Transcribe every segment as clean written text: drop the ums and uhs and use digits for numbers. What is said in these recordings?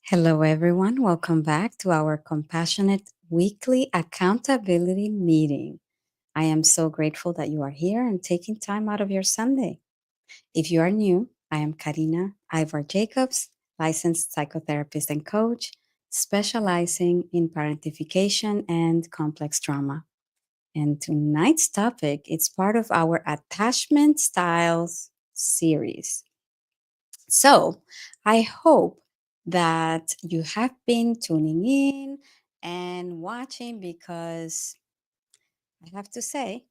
Hello, everyone. Welcome back to our compassionate weekly accountability meeting. I am so grateful that you are here and taking time out of your Sunday. If you are new, I am Karina Ivar Jacobs, licensed psychotherapist and coach, specializing in parentification and complex trauma. And tonight's topic is part of our attachment styles series. So I hope that you have been tuning in and watching because I have to say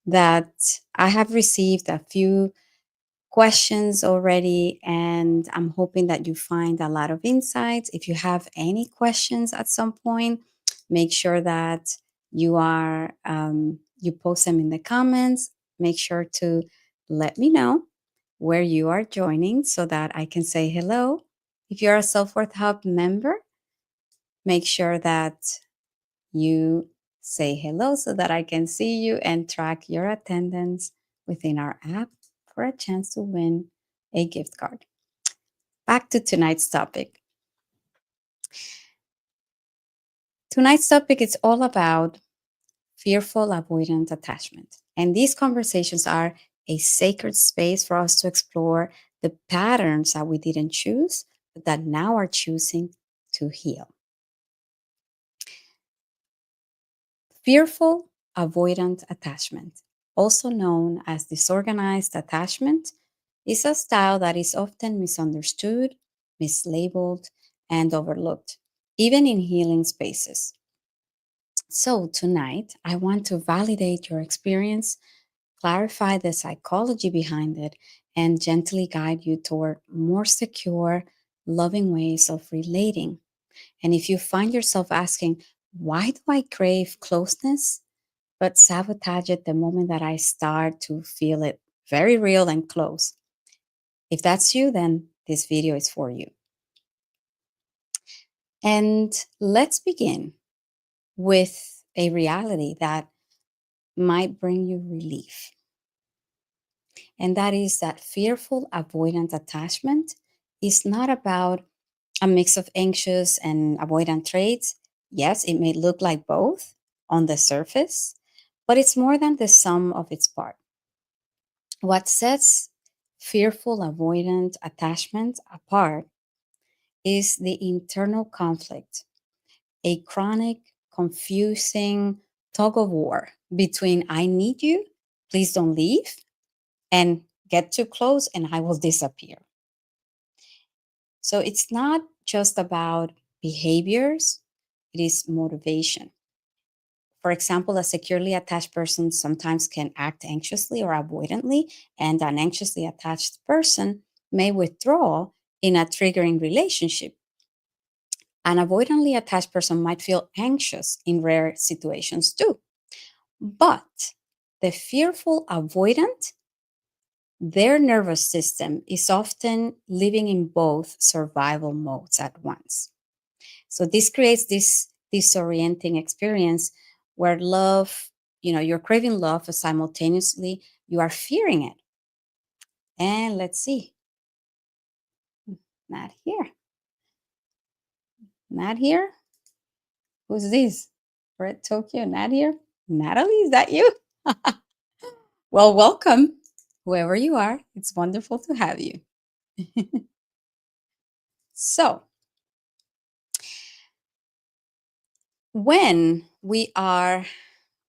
that I have received a few questions already, and I'm hoping that you find a lot of insights. If you have any questions at some point, make sure that you post them in the comments. Make sure to let me know where you are joining so that I can say hello. If you're a Self Worth Hub member, make sure that you say hello so that I can see you and track your attendance within our app for a chance to win a gift card. Back to tonight's topic. Tonight's topic is all about fearful avoidant attachment. And these conversations are a sacred space for us to explore the patterns that we didn't choose, but that now are choosing to heal. Fearful avoidant attachment, also known as disorganized attachment, is a style that is often misunderstood, mislabeled, and overlooked, even in healing spaces. So, tonight, I want to validate your experience, clarify the psychology behind it, and gently guide you toward more secure, loving ways of relating. And if you find yourself asking, why do I crave closeness, but sabotage it the moment that I start to feel it very real and close? If that's you, then this video is for you. And let's begin with a reality that might bring you relief. And that is that fearful avoidant attachment is not about a mix of anxious and avoidant traits. Yes, it may look like both on the surface, but it's more than the sum of its part. What sets fearful avoidant attachment apart is the internal conflict, a chronic, confusing tug of war between I need you, please don't leave, and get too close and I will disappear. So it's not just about behaviors, it is motivation. For example, a securely attached person sometimes can act anxiously or avoidantly, and an anxiously attached person may withdraw in a triggering relationship. An avoidantly attached person might feel anxious in rare situations too. But the fearful avoidant, their nervous system is often living in both survival modes at once. So this creates this disorienting experience where love, you're craving love, but simultaneously you are fearing it. And let's see, not here, not here. Who's this? Red Tokyo, not here. Natalie, is that you? Well, welcome, whoever you are. It's wonderful to have you. So, when we are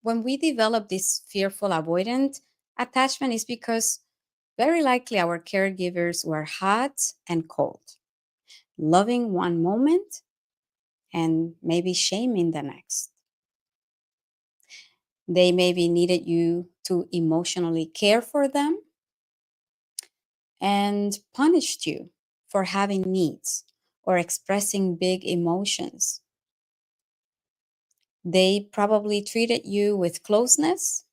when we develop this fearful avoidant attachment is because very likely our caregivers were hot and cold, loving one moment and maybe shaming the next. They maybe needed you to emotionally care for them and punished you for having needs or expressing big emotions. They probably treated you with closeness,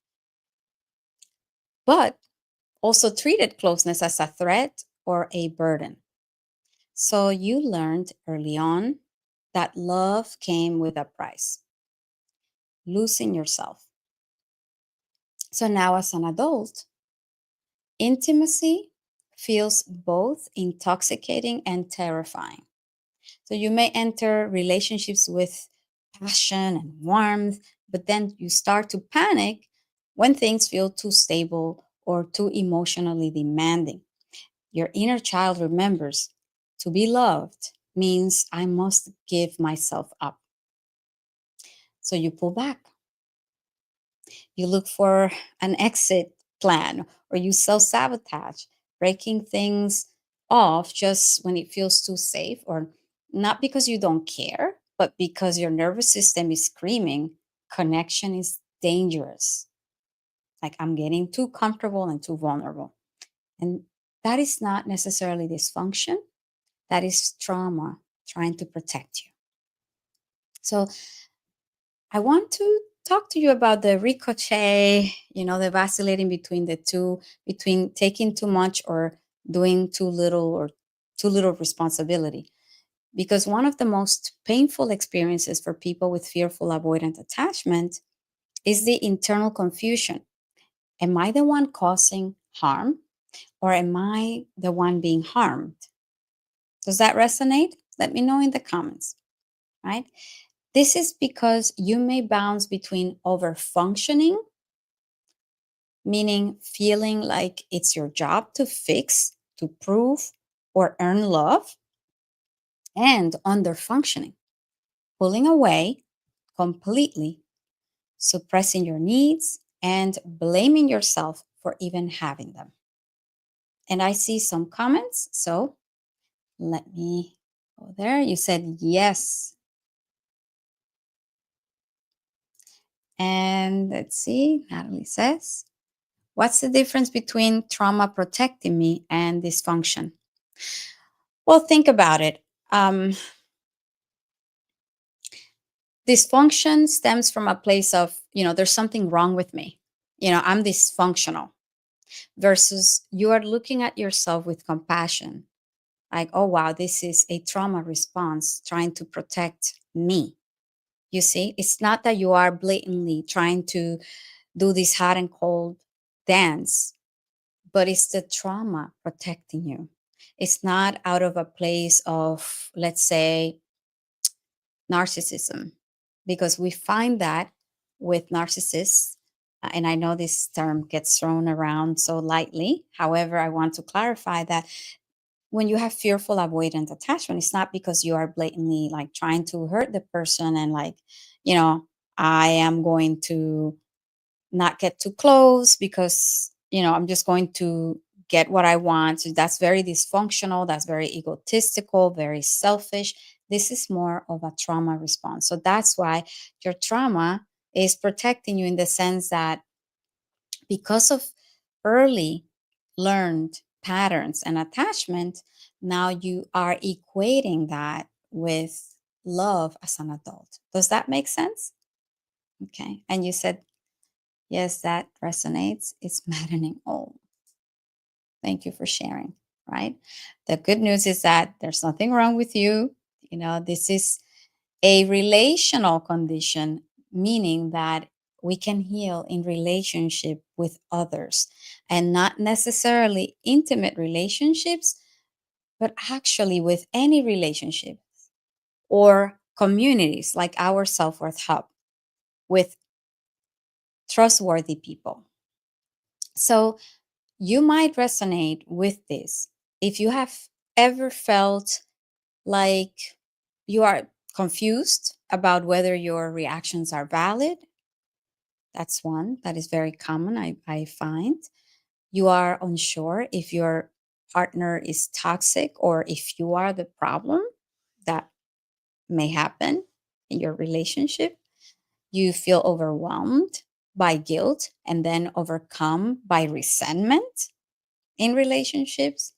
but also treated closeness as a threat or a burden. So you learned early on that love came with a price, losing yourself. So now, as an adult, intimacy feels both intoxicating and terrifying. So you may enter relationships with passion and warmth, but then you start to panic when things feel too stable or too emotionally demanding. Your inner child remembers to be loved means I must give myself up. So you pull back. You look for an exit plan or you self sabotage, breaking things off just when it feels too safe, or not because you don't care, but because your nervous system is screaming, connection is dangerous. Like I'm getting too comfortable and too vulnerable. And that is not necessarily dysfunction, that is trauma trying to protect you. So I want to talk to you about the ricochet, the vacillating between the two, between taking too much or doing too little, or too little responsibility. Because one of the most painful experiences for people with fearful avoidant attachment is the internal confusion. Am I the one causing harm, or am I the one being harmed? Does that resonate? Let me know in the comments, right? This is because you may bounce between over functioning, meaning feeling like it's your job to fix, to prove, or earn love, and under functioning, pulling away completely, suppressing your needs, and blaming yourself for even having them. And I see some comments, so let me go there. You said yes. And let's see, Natalie says, what's the difference between trauma protecting me and dysfunction? Well, think about it. Dysfunction stems from a place of, there's something wrong with me. I'm dysfunctional, versus you are looking at yourself with compassion. Like, oh, wow, this is a trauma response trying to protect me. You see, it's not that you are blatantly trying to do this hot and cold dance, but it's the trauma protecting you. It's not out of a place of, let's say, narcissism, because we find that with narcissists, and I know this term gets thrown around so lightly. However, I want to clarify that when you have fearful avoidant attachment, it's not because you are blatantly like trying to hurt the person and like, you know, I am going to not get too close because, I'm just going to get what I want. So that's very dysfunctional. That's very egotistical, very selfish. This is more of a trauma response. So that's why your trauma is protecting you in the sense that because of early learned patterns and attachment, now you are equating that with love as an adult. Does that make sense? Okay. And you said, yes, that resonates. It's maddening. Oh, thank you for sharing. Right. The good news is that there's nothing wrong with you. This is a relational condition, meaning that we can heal in relationship with others and not necessarily intimate relationships, but actually with any relationship or communities like our Self Worth Hub with trustworthy people. So you might resonate with this if you have ever felt like you are confused about whether your reactions are valid. That's one that is very common, I find. You are unsure if your partner is toxic or if you are the problem. That may happen in your relationship. You feel overwhelmed by guilt and then overcome by resentment in relationships.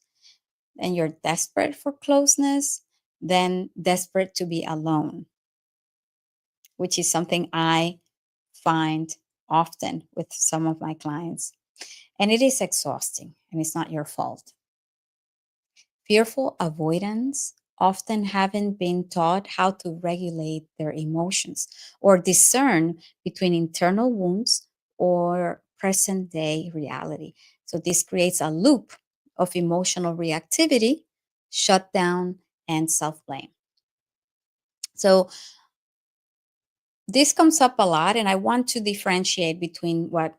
And you're desperate for closeness, then desperate to be alone, which is something I find often with some of my clients. And it is exhausting and it's not your fault. Fearful avoidance often haven't been taught how to regulate their emotions or discern between internal wounds or present day reality. So this creates a loop of emotional reactivity, shutdown, and self blame. So this comes up a lot, and I want to differentiate between what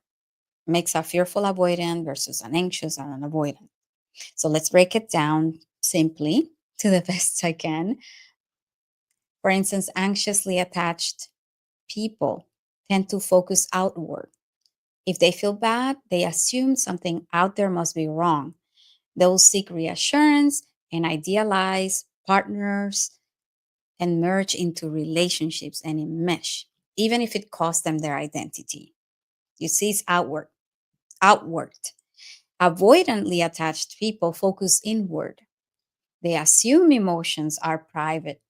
makes a fearful avoidant versus an anxious and an avoidant. So let's break it down simply to the best I can. For instance, anxiously attached people tend to focus outward. If they feel bad, they assume something out there must be wrong. They'll seek reassurance and idealize partners and merge into relationships and enmesh, even if it costs them their identity. You see, it's outward. Avoidantly attached people focus inward. They assume emotions are private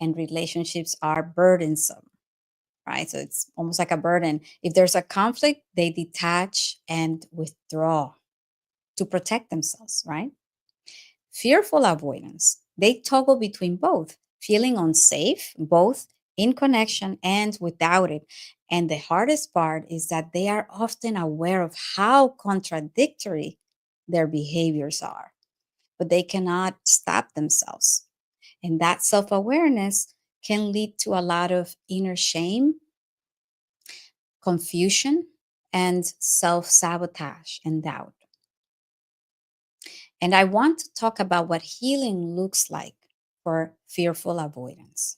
and relationships are burdensome, right? So it's almost like a burden. If there's a conflict, they detach and withdraw to protect themselves, right? Fearful avoidance, they toggle between both, feeling unsafe, both in connection and without it. And the hardest part is that they are often aware of how contradictory their behaviors are, but they cannot stop themselves. And that self awareness can lead to a lot of inner shame, confusion, and self sabotage and doubt. And I want to talk about what healing looks like for fearful avoidance.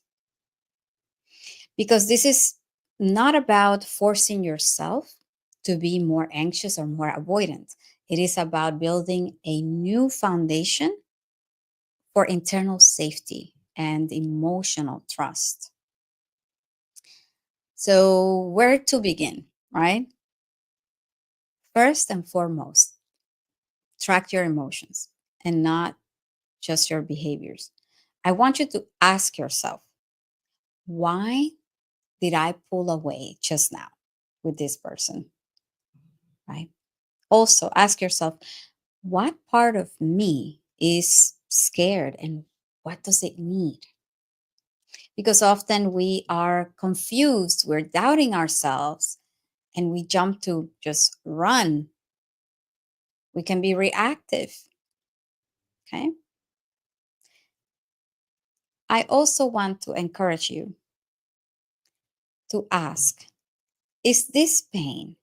Because this is not about forcing yourself to be more anxious or more avoidant. It is about building a new foundation for internal safety and emotional trust. So, where to begin, right? First and foremost, track your emotions and not just your behaviors. I want you to ask yourself, why did I pull away just now with this person? Right? Also, ask yourself, what part of me is scared and what does it need? Because often we are confused, we're doubting ourselves, and we jump to just run. We can be reactive. Okay. I also want to encourage you to ask, is this pain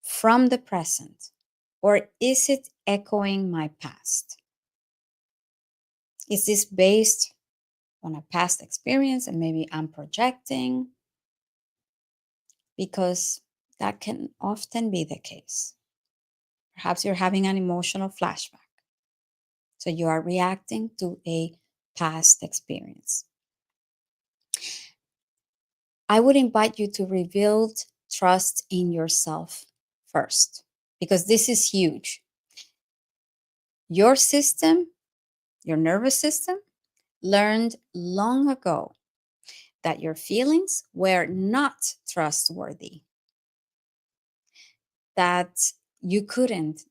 from the present or is it echoing my past? Is this based on a past experience and maybe I'm projecting? Because that can often be the case. Perhaps you're having an emotional flashback. So you are reacting to a past experience. I would invite you to rebuild trust in yourself first, because this is huge. Your system, your nervous system, learned long ago that your feelings were not trustworthy, that you couldn't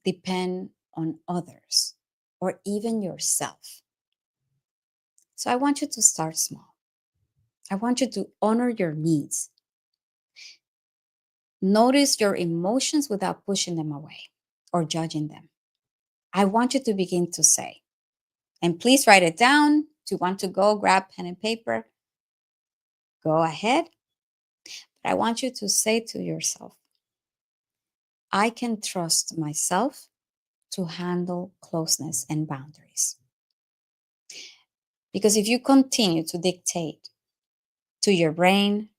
depend on others or even yourself. So I want you to start small. I want you to honor your needs. Notice your emotions without pushing them away or judging them. I want you to begin to say, and please write it down. If you want to go grab pen and paper, go ahead. But I want you to say to yourself, I can trust myself to handle closeness and boundaries. Because if you continue to dictate to your brain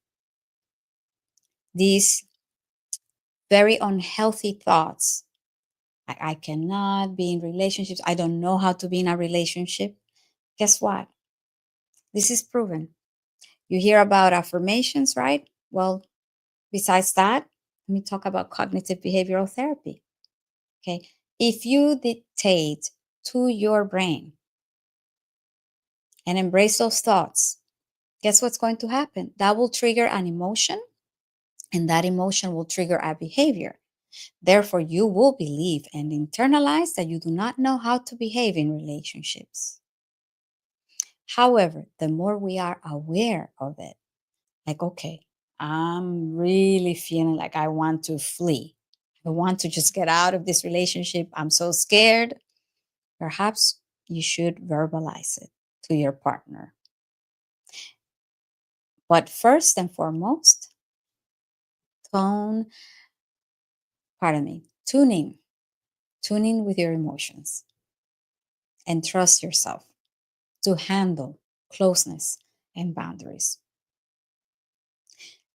these very unhealthy thoughts, like I cannot be in relationships, I don't know how to be in a relationship, guess what? This is proven. You hear about affirmations, right? Well, besides that, let me talk about cognitive behavioral therapy. Okay. If you dictate to your brain and embrace those thoughts, guess what's going to happen? That will trigger an emotion, and that emotion will trigger a behavior. Therefore, you will believe and internalize that you do not know how to behave in relationships. However, the more we are aware of it, like, okay, I'm really feeling like I want to flee. I want to just get out of this relationship. I'm so scared. Perhaps you should verbalize it to your partner. But first and foremost, tone, pardon me, tune in with your emotions and trust yourself to handle closeness and boundaries.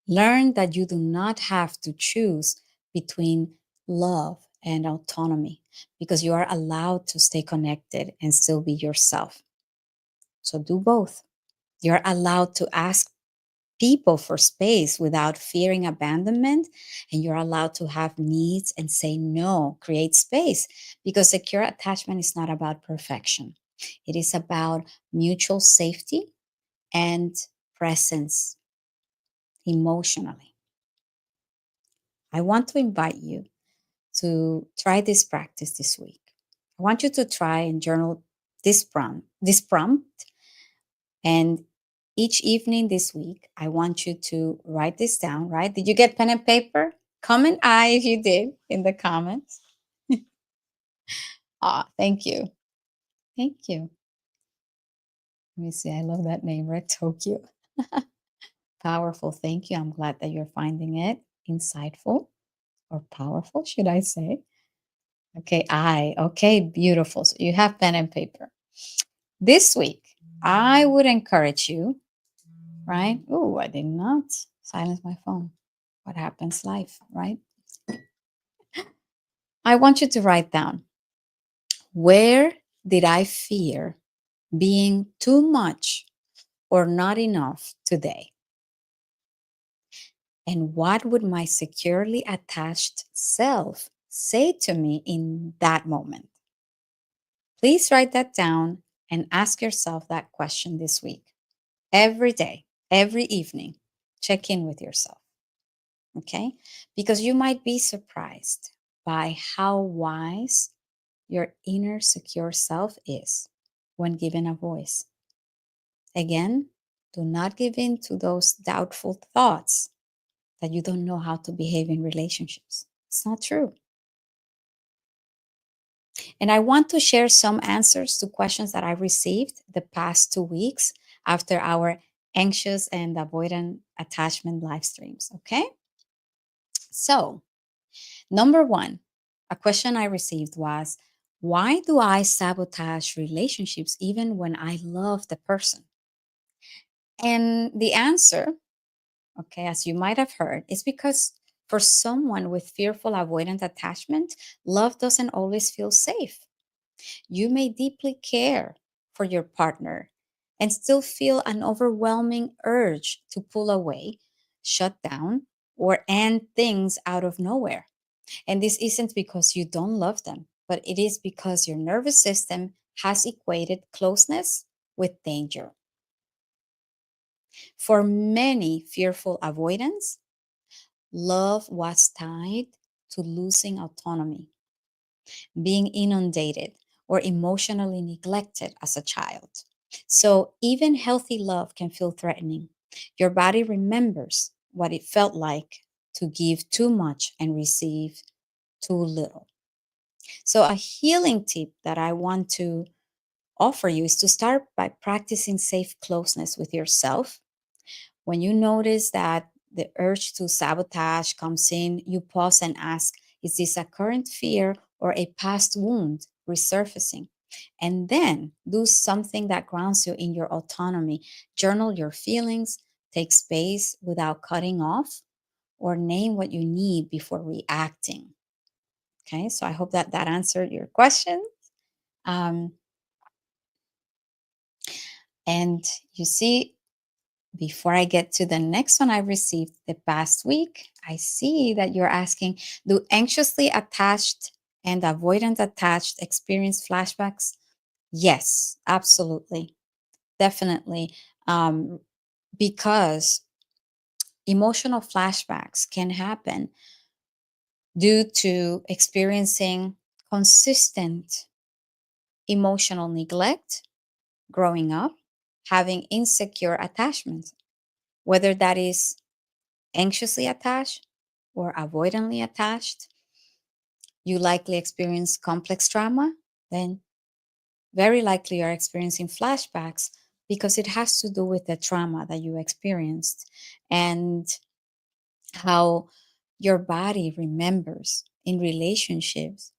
Learn that you do not have to choose between love and autonomy because you are allowed to stay connected and still be yourself. So do both. You're allowed to ask people for space without fearing abandonment, and you're allowed to have needs and say no, create space, because secure attachment is not about perfection. It is about mutual safety and presence emotionally. I want to invite you to try this practice this week. I want you to try and journal this prompt, and each evening this week, I want you to write this down, right? Did you get pen and paper? Comment I if you did in the comments. Thank you. Thank you. Let me see. I love that name, Red Tokyo. Powerful. Thank you. I'm glad that you're finding it insightful or powerful, should I say? Okay, okay, beautiful. So you have pen and paper. This week, I would encourage you, right? Oh, I did not silence my phone. What happens live, right? I want you to write down, where did I fear being too much or not enough today? And what would my securely attached self say to me in that moment? Please write that down and ask yourself that question this week. Every day, every evening, check in with yourself. Okay? Because you might be surprised by how wise your inner secure self is when given a voice. Again, do not give in to those doubtful thoughts that you don't know how to behave in relationships. It's not true. And I want to share some answers to questions that I received the past 2 weeks after our anxious and avoidant attachment live streams. Okay. So, number one, a question I received was, why do I sabotage relationships even when I love the person? And the answer, okay, as you might have heard, is because for someone with fearful avoidant attachment, love doesn't always feel safe. You may deeply care for your partner and still feel an overwhelming urge to pull away, shut down, or end things out of nowhere. And this isn't because you don't love them, but it is because your nervous system has equated closeness with danger. For many fearful avoidance, love was tied to losing autonomy, being inundated, or emotionally neglected as a child. So even healthy love can feel threatening. Your body remembers what it felt like to give too much and receive too little. So, a healing tip that I want to offer you is to start by practicing safe closeness with yourself. When you notice that the urge to sabotage comes in, you pause and ask, is this a current fear or a past wound resurfacing? And then do something that grounds you in your autonomy. Journal your feelings, take space without cutting off, or name what you need before reacting. Okay, so I hope that that answered your question. Um, and you see, before I get to the next one I received the past week, I see that you're asking, do anxiously attached and avoidant attached experience flashbacks? Yes, absolutely. Definitely. Because emotional flashbacks can happen due to experiencing consistent emotional neglect growing up, having insecure attachments, whether that is anxiously attached or avoidantly attached. You likely experience complex trauma, then very likely you're experiencing flashbacks because it has to do with the trauma that you experienced and how your body remembers in relationships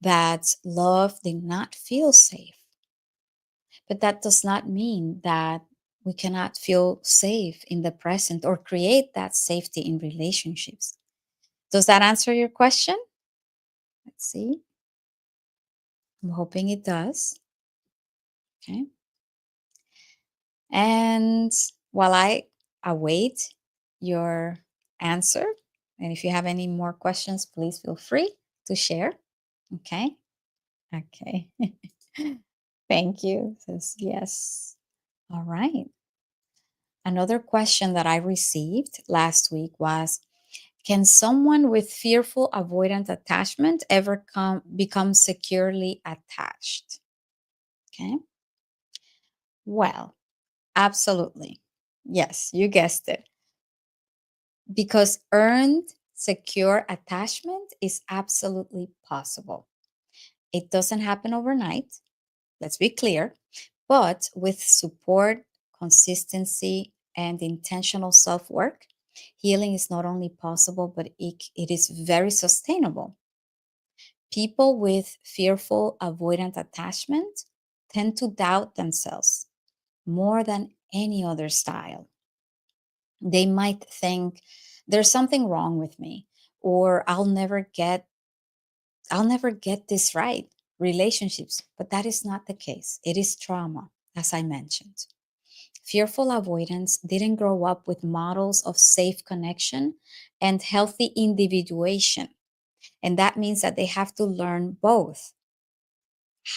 that love did not feel safe. But that does not mean that we cannot feel safe in the present or create that safety in relationships. Does that answer your question? Let's see. I'm hoping it does. Okay. And while I await your answer, and if you have any more questions, please feel free to share. Okay. Okay. Thank you. Says yes. All right. Another question that I received last week was, can someone with fearful avoidant attachment ever become securely attached? Okay. Well, absolutely. Yes, you guessed it. Because earned secure attachment is absolutely possible. It doesn't happen overnight, let's be clear, but with support, consistency, and intentional self work, healing is not only possible, but it is very sustainable. People with fearful avoidant attachment tend to doubt themselves more than any other style. They might think there's something wrong with me, or I'll never get this right. Relationships, but that is not the case. It is trauma, as I mentioned. Fearful avoidance didn't grow up with models of safe connection and healthy individuation. And that means that they have to learn both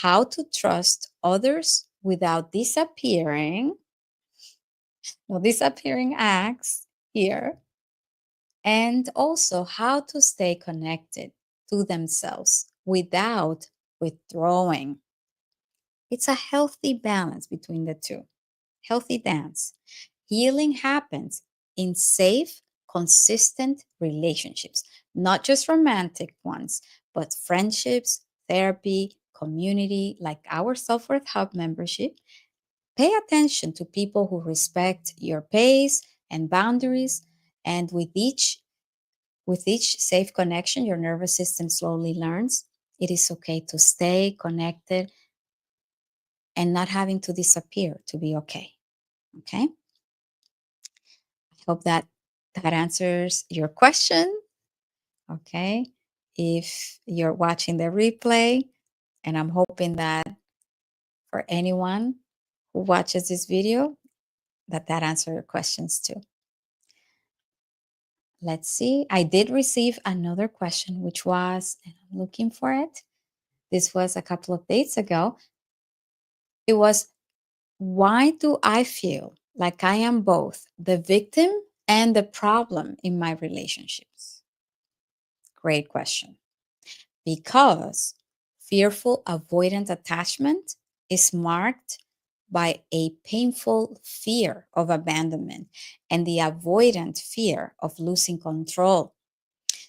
how to trust others without disappearing, no disappearing acts here, and also how to stay connected to themselves without withdrawing. It's a healthy balance between the two. Healthy dance. Healing happens in safe, consistent relationships, not just romantic ones, but friendships, therapy, community, like our Self Worth Hub membership. Pay attention to people who respect your pace and boundaries, and with each safe connection, your nervous system slowly learns it is okay to stay connected and not having to disappear to be okay. Okay. I hope that answers your question. Okay. If you're watching the replay, and I'm hoping that for anyone who watches this video, that answers your questions too. Let's see. I did receive another question, which was, and I'm looking for it. This was a couple of days ago. It was, why do I feel like I am both the victim and the problem in my relationships? Great question. Because fearful avoidant attachment is marked by a painful fear of abandonment and the avoidant fear of losing control.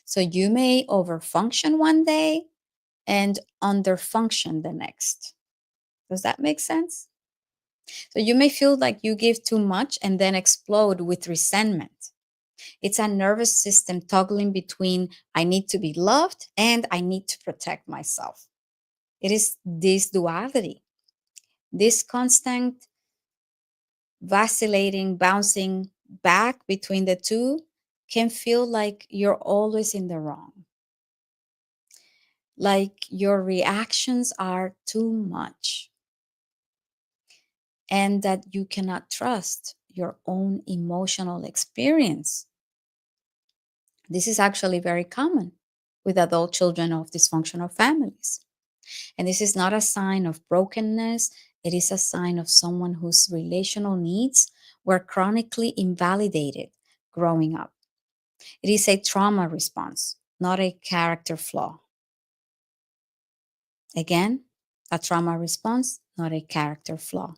So you may overfunction one day and underfunction the next. Does that make sense? So you may feel like you give too much and then explode with resentment. It's a nervous system toggling between I need to be loved and I need to protect myself. It is this duality, this constant vacillating, bouncing back between the two can feel like you're always in the wrong, like your reactions are too much, and that you cannot trust your own emotional experience. This is actually very common with adult children of dysfunctional families. And this is not a sign of brokenness, it is a sign of someone whose relational needs were chronically invalidated growing up. It is a trauma response, not a character flaw. Again, a trauma response, not a character flaw.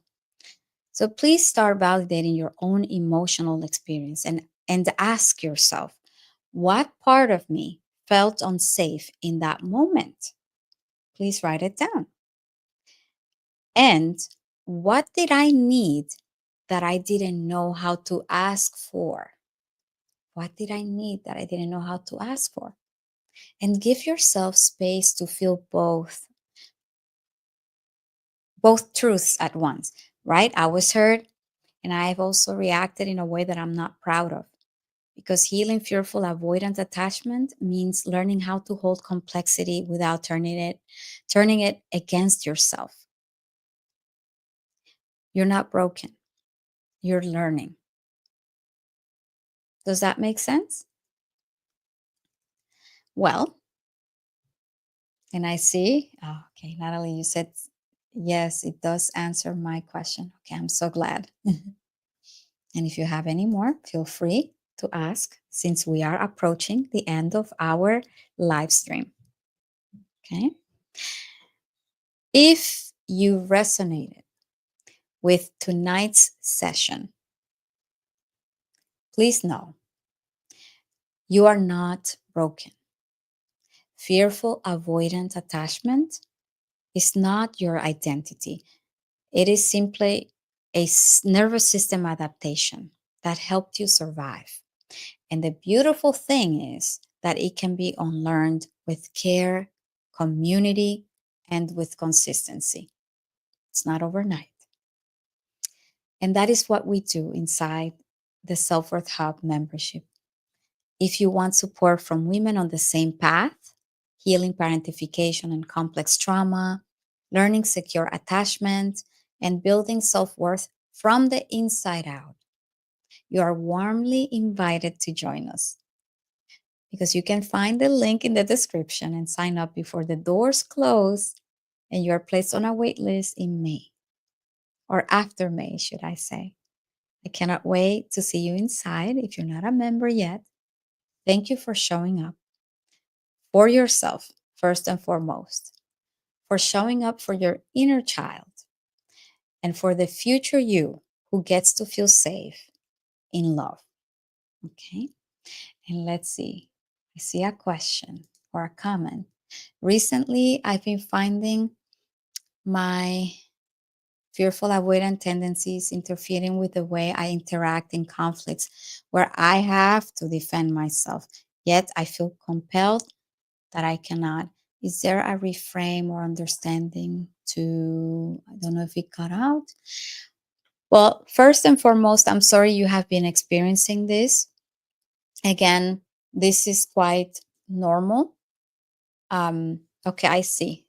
So please start validating your own emotional experience and ask yourself, what part of me felt unsafe in that moment? Please write it down. And What did I need that I didn't know how to ask for? What did I need that I didn't know how to ask for? And give yourself space to feel both truths at once, right? I was hurt and I've also reacted in a way that I'm not proud of. Because healing fearful avoidant attachment means learning how to hold complexity without turning it against yourself. You're not broken. You're learning. Does that make sense? Well, and I see, oh, okay, Natalie, you said yes, it does answer my question. Okay, I'm so glad. And if you have any more, feel free to ask since we are approaching the end of our live stream. Okay. If you resonated with tonight's session, please know you are not broken. Fearful avoidant attachment is not your identity. It is simply a nervous system adaptation that helped you survive. And the beautiful thing is that it can be unlearned with care, community, and with consistency. It's not overnight. And that is what we do inside the Self Worth Hub membership. If you want support from women on the same path, healing parentification and complex trauma, learning secure attachment, and building self worth from the inside out, you are warmly invited to join us because you can find the link in the description and sign up before the doors close and you are placed on a wait list in May or after May, should I say. I cannot wait to see you inside if you're not a member yet. Thank you for showing up for yourself, first and foremost, for showing up for your inner child, and for the future you who gets to feel safe in love. Okay? And let's see. I see a question or a comment. Recently, I've been finding my fearful avoidant tendencies interfering with the way I interact in conflicts where I have to defend myself. Yet I feel compelled that I cannot. Is there a reframe or understanding to, I don't know if it cut out? Well, first and foremost, I'm sorry you have been experiencing this. Again, this is quite normal. Okay, I see.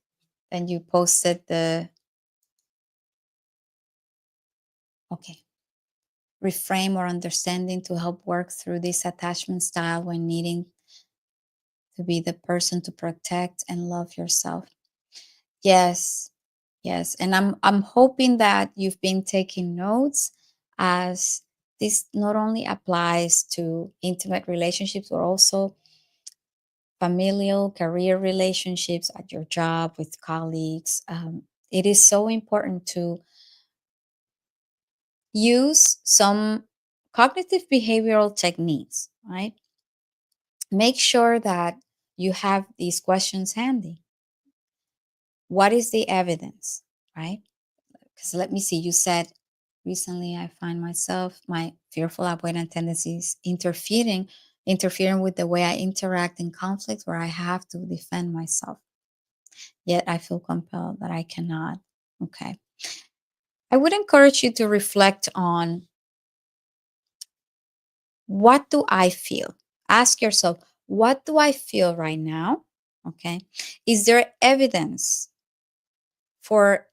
Then you posted okay, reframe or understanding to help work through this attachment style when needing to be the person to protect and love yourself. Yes, yes. And I'm hoping that you've been taking notes as this not only applies to intimate relationships, but also familial, career relationships at your job with colleagues. It is so important to use some cognitive behavioral techniques, right? Make sure that you have these questions handy. What is the evidence, right? Because let me see, you said recently I find myself, my fearful avoidant tendencies interfering with the way I interact in conflicts where I have to defend myself. Yet I feel compelled that I cannot. Okay. I would encourage you to reflect on what do I feel? Ask yourself, what do I feel right now? Okay. Is there evidence for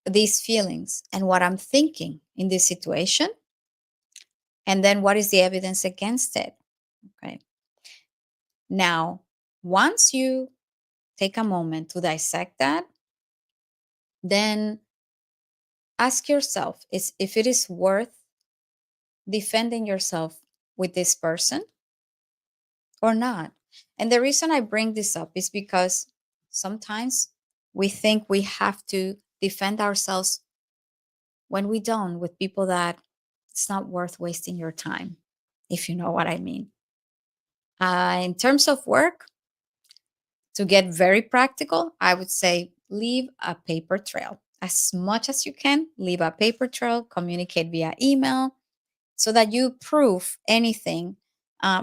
these feelings and what I'm thinking in this situation? And then what is the evidence against it? Okay. Now, once you take a moment to dissect that, then ask yourself is if it is worth defending yourself with this person or not. And the reason I bring this up is because sometimes we think we have to defend ourselves when we don't with people that it's not worth wasting your time, if you know what I mean. In terms of work, to get very practical, I would say leave a paper trail. as much as you can, leave a paper trail, communicate via email so that you prove anything.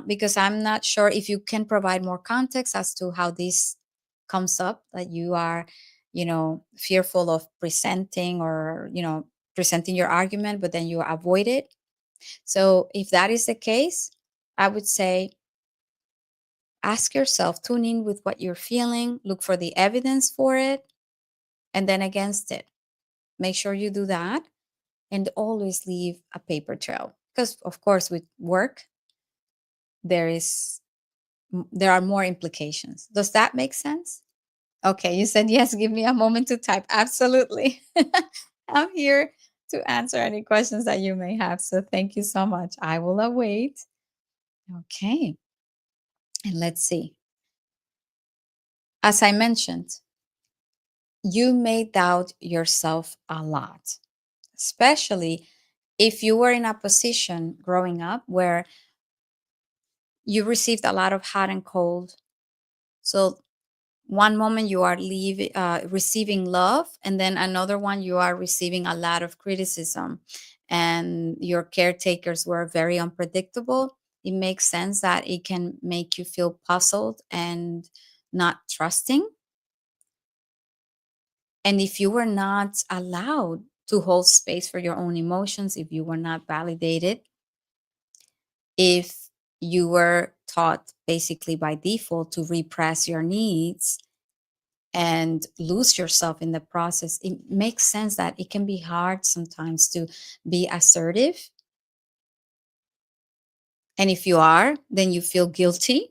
Because I'm not sure if you can provide more context as to how this comes up, that you are, fearful of presenting or, presenting your argument, but then you avoid it. So if that is the case, I would say ask yourself, tune in with what you're feeling, look for the evidence for it, and then against it. Make sure you do that and always leave a paper trail. Because of course, with work, there is there are more implications. Does that make sense? Okay, you said yes. Give me a moment to type. Absolutely. I'm here to answer any questions that you may have. So thank you so much. I will await. Okay. And let's see. As I mentioned, you may doubt yourself a lot, especially if you were in a position growing up where you received a lot of hot and cold. So one moment you are receiving love, and then another one you are receiving a lot of criticism, and your caretakers were very unpredictable. It makes sense that it can make you feel puzzled and not trusting. And if you were not allowed to hold space for your own emotions, if you were not validated, if you were taught basically by default to repress your needs and lose yourself in the process, it makes sense that it can be hard sometimes to be assertive. And if you are, then you feel guilty.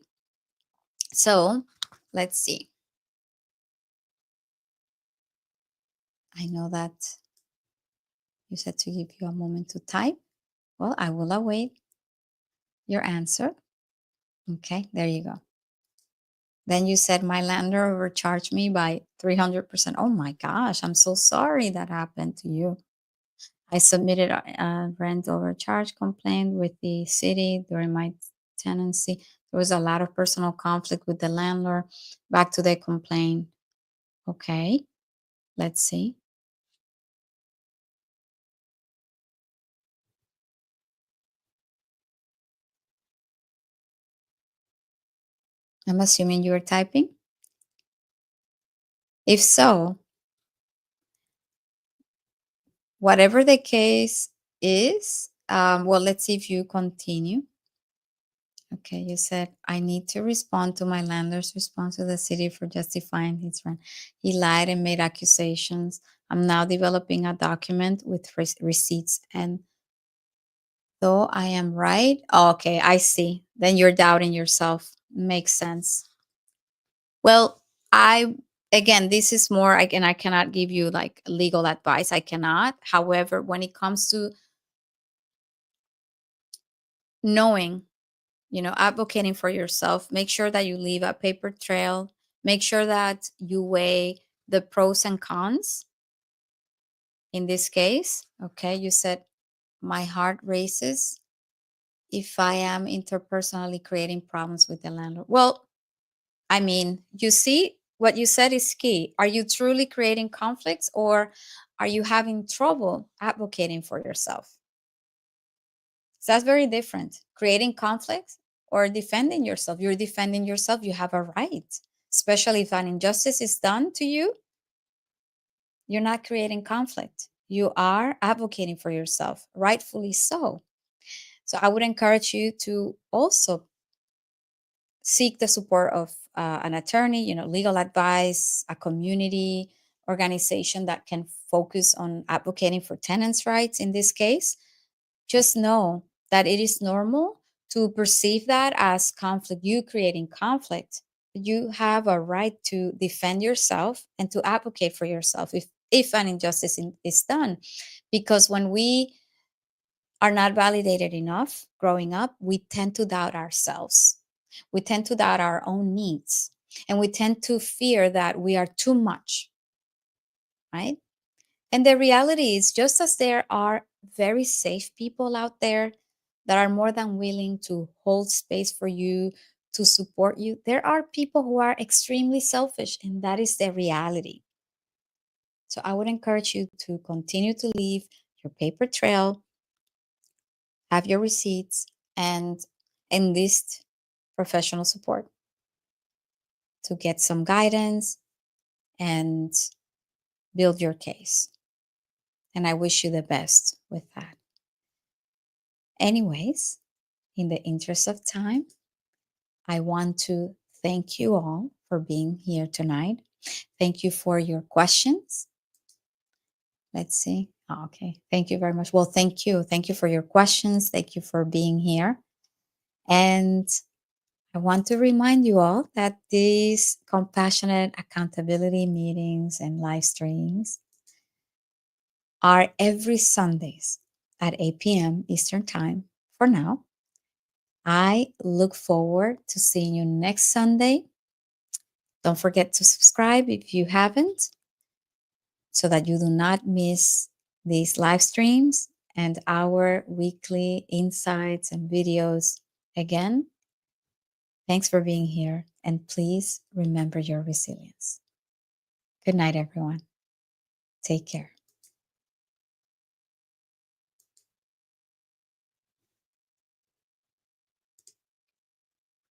So let's see. I know that you said to give you a moment to type. Well, I will await your answer. Okay, there you go. Then you said my landlord overcharged me by 300%. Oh my gosh, I'm so sorry that happened to you. I submitted a rent overcharge complaint with the city during my tenancy. There was a lot of personal conflict with the landlord. Back to the complaint. Okay, let's see. I'm assuming you were typing. If so, whatever the case is, well, let's see if you continue. Okay, you said, I need to respond to my landlord's response to the city for justifying his rent. He lied and made accusations. I'm now developing a document with receipts. And though I am right, oh, okay, I see. Then you're doubting yourself. Makes sense. Well, again, this is more, again, I cannot give you like legal advice. I cannot. However, when it comes to knowing, advocating for yourself, make sure that you leave a paper trail. Make sure that you weigh the pros and cons in this case. Okay, you said my heart races if I am interpersonally creating problems with the landlord. Well, I mean, you see, what you said is key. Are you truly creating conflicts, or are you having trouble advocating for yourself? So that's very different. Creating conflicts or defending yourself. You're defending yourself. You have a right, especially if an injustice is done to you. You're not creating conflict. You are advocating for yourself, rightfully so. So I would encourage you to also seek the support of an attorney, legal advice, a community organization that can focus on advocating for tenants' rights in this case. Just know that it is normal to perceive that as conflict, you creating conflict. You have a right to defend yourself and to advocate for yourself if an injustice is done. Because when we are not validated enough growing up, we tend to doubt ourselves. We tend to doubt our own needs. And we tend to fear that we are too much, right? And the reality is, just as there are very safe people out there that are more than willing to hold space for you, to support you, there are people who are extremely selfish, and that is the reality. So I would encourage you to continue to leave your paper trail, have your receipts, and enlist professional support to get some guidance and build your case. And I wish you the best with that. Anyways, in the interest of time, I want to thank you all for being here tonight. Thank you for your questions. Let's see. Oh, okay. Thank you very much. Well, thank you. Thank you for your questions. Thank you for being here. And I want to remind you all that these compassionate accountability meetings and live streams are every Sundays at 8 p.m. Eastern Time for now. I look forward to seeing you next Sunday. Don't forget to subscribe if you haven't, so that you do not miss these live streams and our weekly insights and videos. Again, thanks for being here, and please remember your resilience. Good night, everyone. Take care.